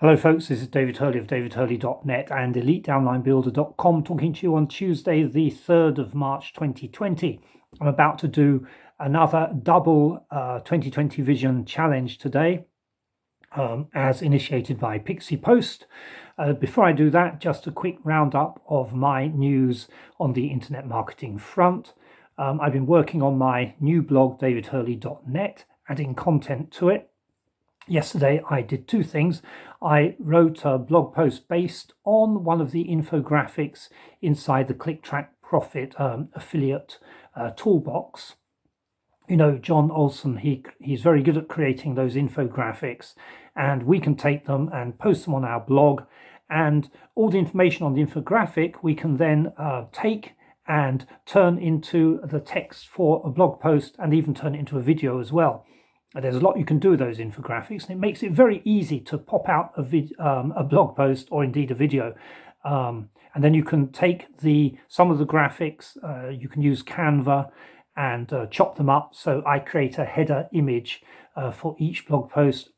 Hello folks, this is David Hurley of davidhurley.net and elitedownlinebuilder.com talking to you on Tuesday the 3rd of March 2020. I'm about to do another double 2020 Vision challenge today as initiated by Pixie Post. Before I do that, just a quick roundup of my news on the internet marketing front. I've been working on my new blog davidhurley.net, adding content to it. Yesterday I did two things. I wrote a blog post based on one of the infographics inside the ClickTrackProfit affiliate toolbox. You know, John Olson, he's very good at creating those infographics, and we can take them and post them on our blog, and all the information on the infographic we can then take and turn into the text for a blog post, and even turn it into a video as well. There's a lot you can do with those infographics, and it makes it very easy to pop out a blog post or indeed a video. And then you can take some of the graphics, you can use Canva and chop them up. So I create a header image for each blog post.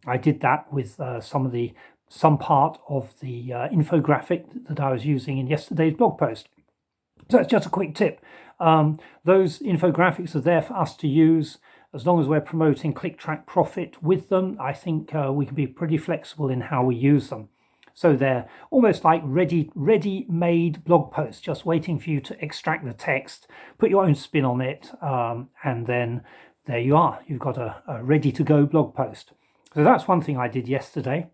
I did that with some part of the infographic that I was using in yesterday's blog post. So it's just a quick tip. Those infographics are there for us to use. As long as we're promoting ClickTrackProfit with them, I think we can be pretty flexible in how we use them. So they're almost like ready-made blog posts, just waiting for you to extract the text, put your own spin on it, and then there you are. You've got a ready-to-go blog post. So that's one thing I did yesterday.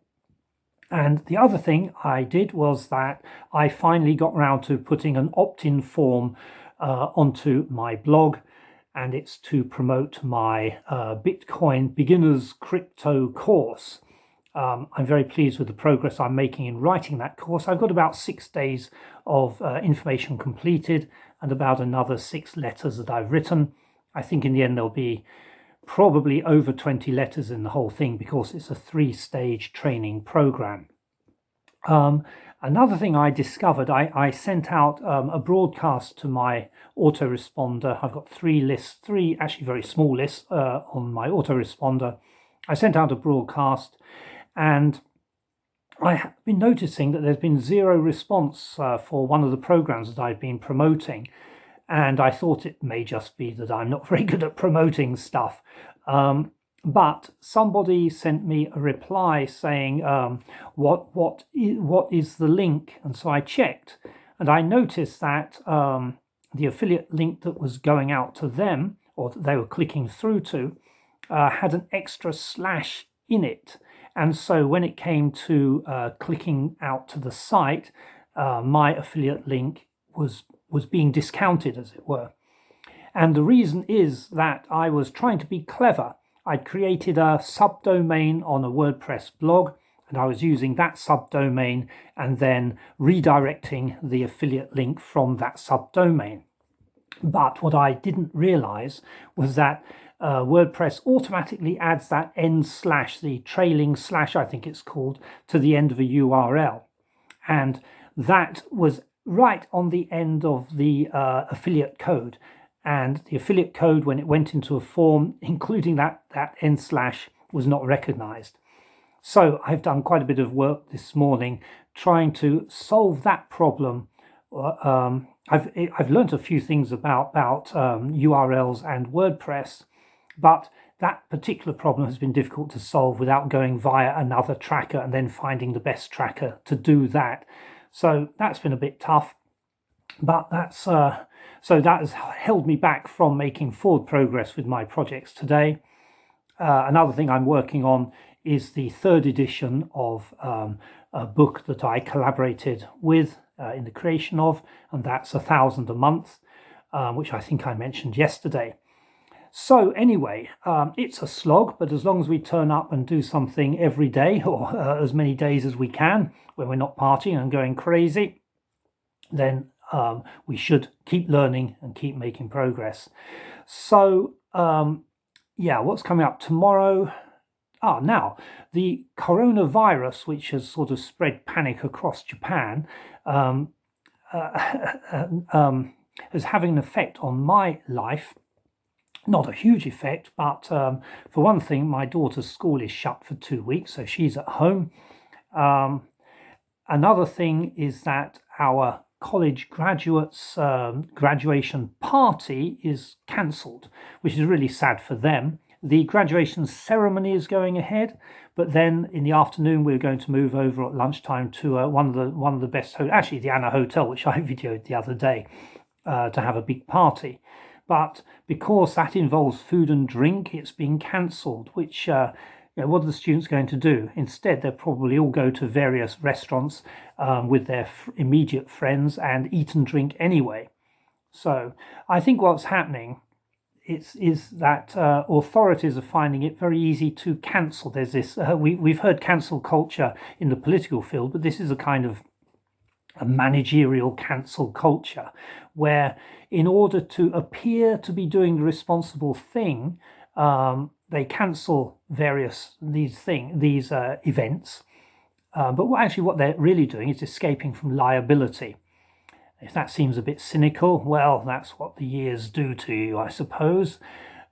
And the other thing I did was that I finally got around to putting an opt-in form onto my blog, and it's to promote my Bitcoin beginners crypto course. I'm very pleased with the progress I'm making in writing that course. I've got about 6 days of information completed and about another 6 letters that I've written. I think in the end there'll be probably over 20 letters in the whole thing, because it's a 3-stage training program. Another thing I discovered, I sent out a broadcast to my autoresponder. I've got 3 lists, 3 actually very small lists on my autoresponder. I sent out a broadcast, and I have been noticing that there's been 0 response for one of the programs that I've been promoting. And I thought it may just be that I'm not very good at promoting stuff. But somebody sent me a reply saying, what is the link? And so I checked, and I noticed that the affiliate link that was going out to them, or that they were clicking through to, had an extra slash in it. And so when it came to clicking out to the site, my affiliate link was being discounted, as it were. And the reason is that I was trying to be clever. I'd created a subdomain on a WordPress blog, and I was using that subdomain and then redirecting the affiliate link from that subdomain. But what I didn't realize was that WordPress automatically adds that end slash, the trailing slash I think it's called, to the end of a URL. And that was right on the end of the affiliate code. And the affiliate code, when it went into a form, including that end slash, was not recognized. So I've done quite a bit of work this morning trying to solve that problem. I've learned a few things about URLs and WordPress, but that particular problem has been difficult to solve without going via another tracker and then finding the best tracker to do that. So that's been a bit tough, but so that has held me back from making forward progress with my projects today. Another thing I'm working on is the 3rd edition of a book that I collaborated with in the creation of, and that's 1,000 a month, which I think I mentioned yesterday. So anyway, it's a slog, but as long as we turn up and do something every day, or as many days as we can, when we're not partying and going crazy, then we should keep learning and keep making progress. So yeah, what's coming up tomorrow? Now, the coronavirus, which has sort of spread panic across Japan, is having an effect on my life. Not a huge effect, but for one thing, my daughter's school is shut for 2 weeks, so she's at home. Another thing is that our college graduates graduation party is cancelled, which is really sad for them. The graduation ceremony is going ahead, but then in the afternoon we're going to move over at lunchtime to one of the best, actually the Anna Hotel, which I videoed the other day, to have a big party. But because that involves food and drink, it's been cancelled, which what are the students going to do? Instead, they'll probably all go to various restaurants with their immediate friends and eat and drink anyway. So I think what's happening is that authorities are finding it very easy to cancel. There's this, we've heard cancel culture in the political field, but this is a kind of a managerial cancel culture where in order to appear to be doing the responsible thing, they cancel these events, but actually what they're really doing is escaping from liability. If that seems a bit cynical, well, that's what the years do to you, I suppose.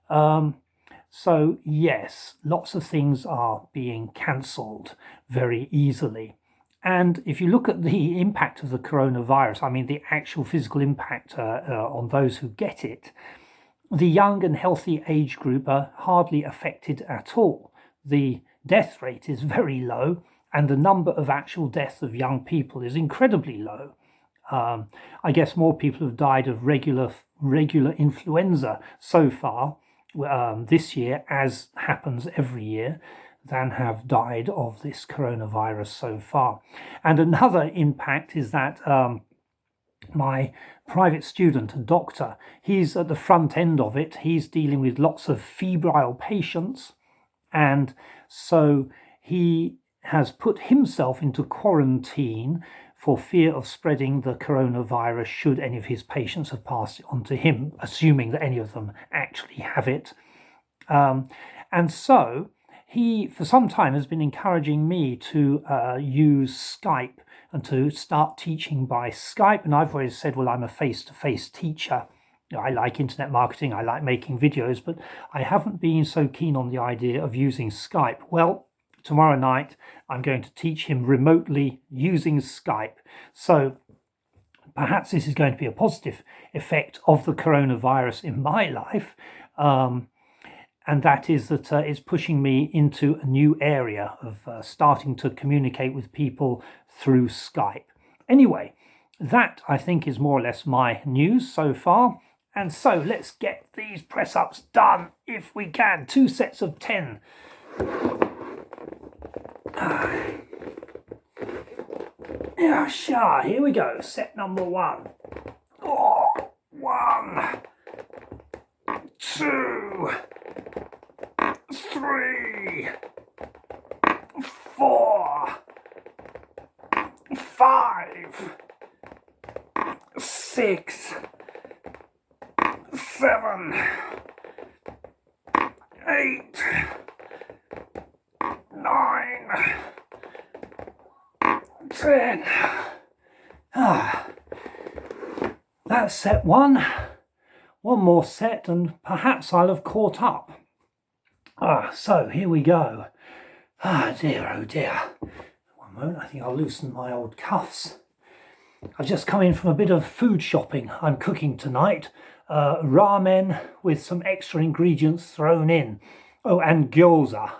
So yes, lots of things are being cancelled very easily. And if you look at the impact of the coronavirus, I mean the actual physical impact on those who get it, the young and healthy age group are hardly affected at all. The death rate is very low, and the number of actual deaths of young people is incredibly low. I guess more people have died of regular influenza so far this year, as happens every year, than have died of this coronavirus so far. And another impact is that my private student, a doctor, he's at the front end of it. He's dealing with lots of febrile patients, and so he has put himself into quarantine for fear of spreading the coronavirus should any of his patients have passed it on to him, assuming that any of them actually have it. And so he, for some time, has been encouraging me to use Skype and to start teaching by Skype. And I've always said, well, I'm a face-to-face teacher. I like internet marketing, I like making videos, but I haven't been so keen on the idea of using Skype. Well, tomorrow night, I'm going to teach him remotely using Skype. So perhaps this is going to be a positive effect of the coronavirus in my life. And that is that it's pushing me into a new area of starting to communicate with people through Skype. Anyway, that I think is more or less my news so far. And so let's get these press ups done if we can. 2 sets of 10. Yeah, sure. Here we go. Set number 1. 1, 2, 3, 4, 5, 6, 7, 8, 9, 10. That's set 1. One more set and perhaps I'll have caught up. So here we go. Dear, oh dear. One moment, I think I'll loosen my old cuffs. I've just come in from a bit of food shopping. I'm cooking tonight. Ramen with some extra ingredients thrown in. Oh, and gyoza.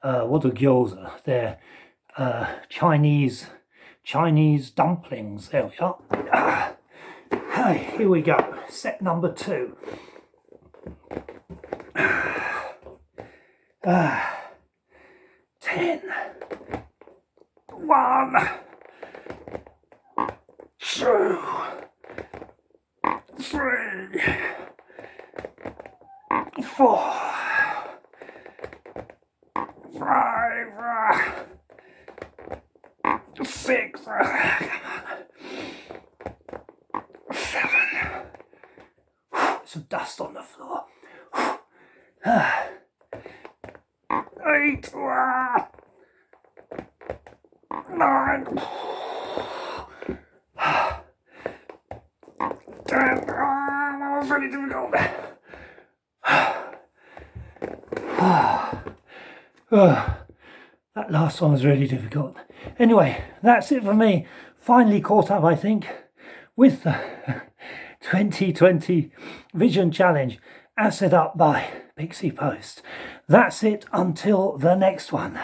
What are gyoza? They're Chinese dumplings. There we are. Here we go. Set number 2. 10. 1, 2, 3, 4, 5, 6, 7. Some dust on the floor. 8, 9, 10. That was really difficult. That last one was really difficult. Anyway, that's it for me. Finally caught up, I think, with the 2020 Vision Challenge as set up by Pixie Post. That's it until the next one.